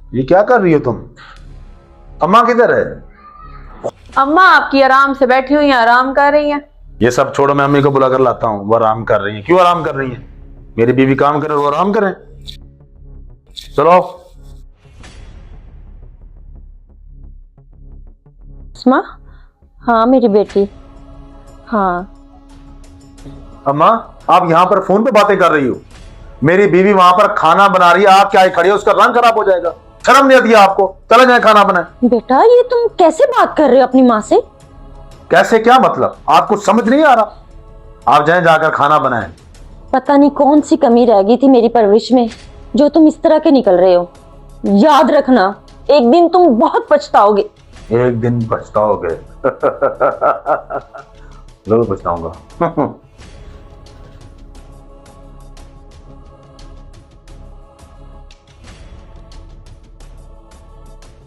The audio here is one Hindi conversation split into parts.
ये क्या कर रही हो तुम? अम्मा किधर है? अम्मा आपकी आराम से बैठी हुई हैं, आराम कर रही हैं। ये सब छोड़ो, मैं अम्मी को बुला कर लाता हूँ। वो आराम कर रही है। क्यों आराम कर रही है? मेरी बीवी काम करे, वो आराम करें। चलो। अस्मा, हाँ मेरी बेटी। हाँ अम्मा, आप यहाँ पर फोन पे बातें कर रही हो। मेरी बीवी वहां पर खाना बना रही है, आप क्या खड़े हो? उसका रंग खराब हो जाएगा। शर्म नहीं आती है आपको? चले जाए खाना बनाए। बेटा, ये तुम कैसे बात कर रहे हो अपनी माँ से? कैसे? क्या मतलब? आपको समझ नहीं आ रहा? आप जाए, जाकर खाना बनाएं। पता नहीं कौन सी कमी रह गई थी मेरी परवरिश में जो तुम इस तरह के निकल रहे हो। याद रखना, एक दिन तुम बहुत पछताओगे। एक दिन पछताओगे? जरूर पछताऊंगा।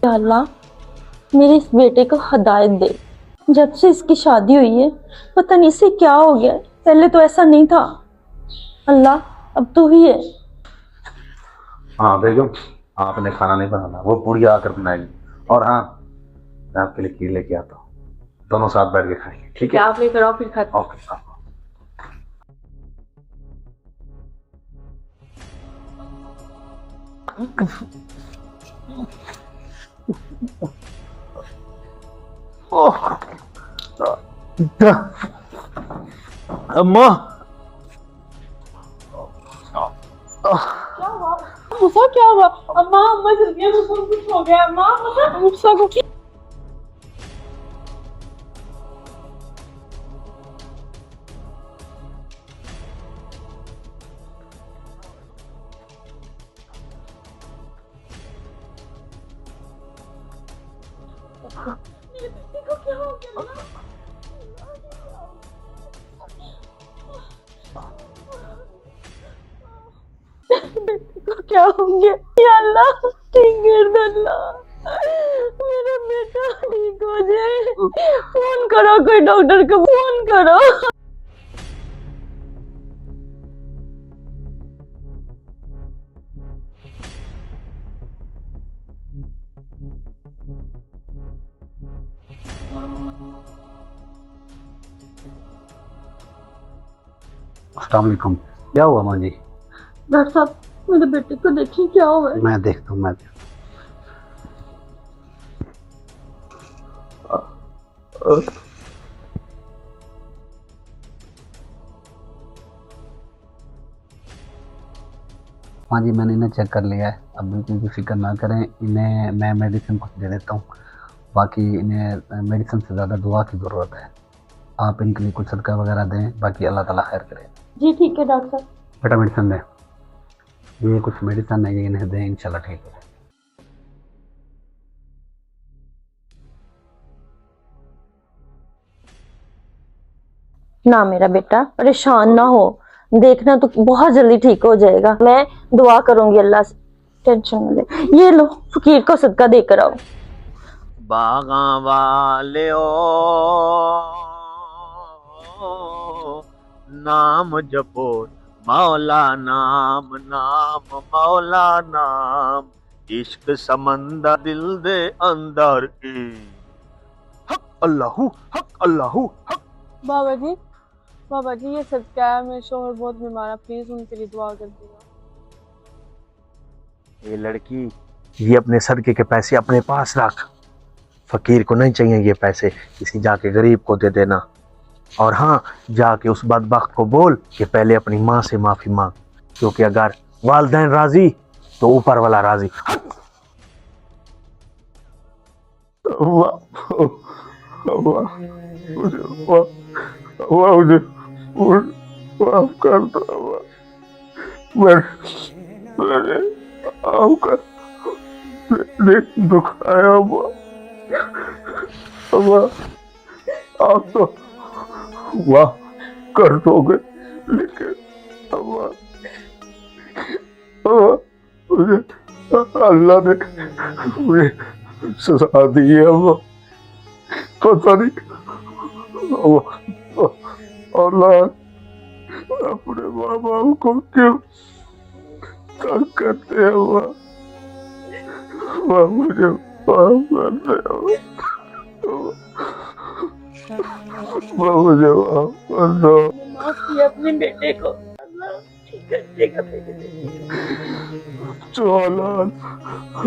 या अल्लाह, मेरे इस बेटे को हिदायत दे। जब से इसकी शादी हुई है पता नहीं इसे क्या हो गया है। पहले तो ऐसा नहीं था। अल्लाह, अब तो ही है। हाँ बेगम, आपने खाना नहीं बनाना, वो बुढ़िया आकर बनाएगी। और हाँ, मैं आपके लिए खीर लेके आता हूँ, दोनों साथ बैठ के खाएंगे। ठीक है? आप लेकर आओ, फिर खाते। ओके। अम्मा, गुस्सा क्या हुआ? अम्मा, अम्मा जल्दी, गुस्सा कुछ हो गया। अम्मा, गुस्सा को क्या हो गया? क्या हो गया? या अल्लाह, ठीक कर दो अल्लाह, मेरा बेटा ठीक हो जाए। फोन करो, कोई डॉक्टर को फोन करो। अस्सलाम वालेकुम। क्या हुआ माँ जी? डॉक्टर साहब, मेरे बेटे को देखिए क्या हुआ है। मैं देखता हूँ, हाँ जी, मैंने इन्हें चेक कर लिया है। अब बिल्कुल भी फिक्र ना करें। इन्हें मैं मेडिसिन कुछ दे देता हूँ। बाकी इन्हें मेडिसिन से ज़्यादा दुआ की ज़रूरत है। आप इनके लिए कुछ सदका वगैरह दें, बाकी अल्लाह ताला खैर करे। जी ठीक है डॉक्टर साहब। बेटा मेडिसिन दें, ये कुछ मेडिसिन है, ये इन्हें दें, इंशाल्लाह ठीक हो जाए। ना मेरा बेटा परेशान ना हो, देखना तो बहुत जल्दी ठीक हो जाएगा। मैं दुआ करूंगी अल्लाह से, टेंशन न ले। ये लो, फकीर को सदका देकर आओ। बागा वाले ओ नाम जपो, मौला नाम नाम मौला नाम, इश्क समंदर दिल दे अंदर की, हक अल्लाहू हक अल्लाहू हक। बाबा जी ये सदका है। मेरे शोहर बहुत बीमार है, प्लीज उनके लिए दुआ कर दीजिए। ये लड़की, ये अपने सदके के पैसे अपने पास रख। फकीर को नहीं चाहिए ये पैसे, किसी जाके गरीब को दे देना। और हाँ, जाके उस बदबख्त को बोल कि पहले अपनी माँ से माफी मांग, क्योंकि अगर वालिदैन राजी तो ऊपर वाला राजी। माफ कर दो। मैंने आपका दिल दुखाया। आप तो वाह कर दोगे, लेकिन मुझे अल्लाह ने मुझे सजा दी है। वो पता नहीं औलाद अपने माँ बाप को क्यों तंग करते हैं। माँ मुझे माफ कर दो, माँ मुझे माफ कर दो। माफ किया अपने बेटे को, अल्लाह ठीक कर देगा बेटे। जो औलाद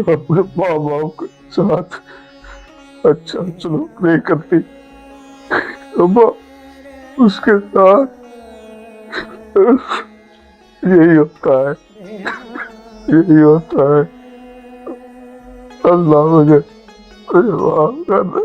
अपने माँ बाप के साथ अच्छा सलूक नहीं करती, अम्मा उसके साथ यही होता है, यही होता है। अल्लाह मुझे माफ कर दे।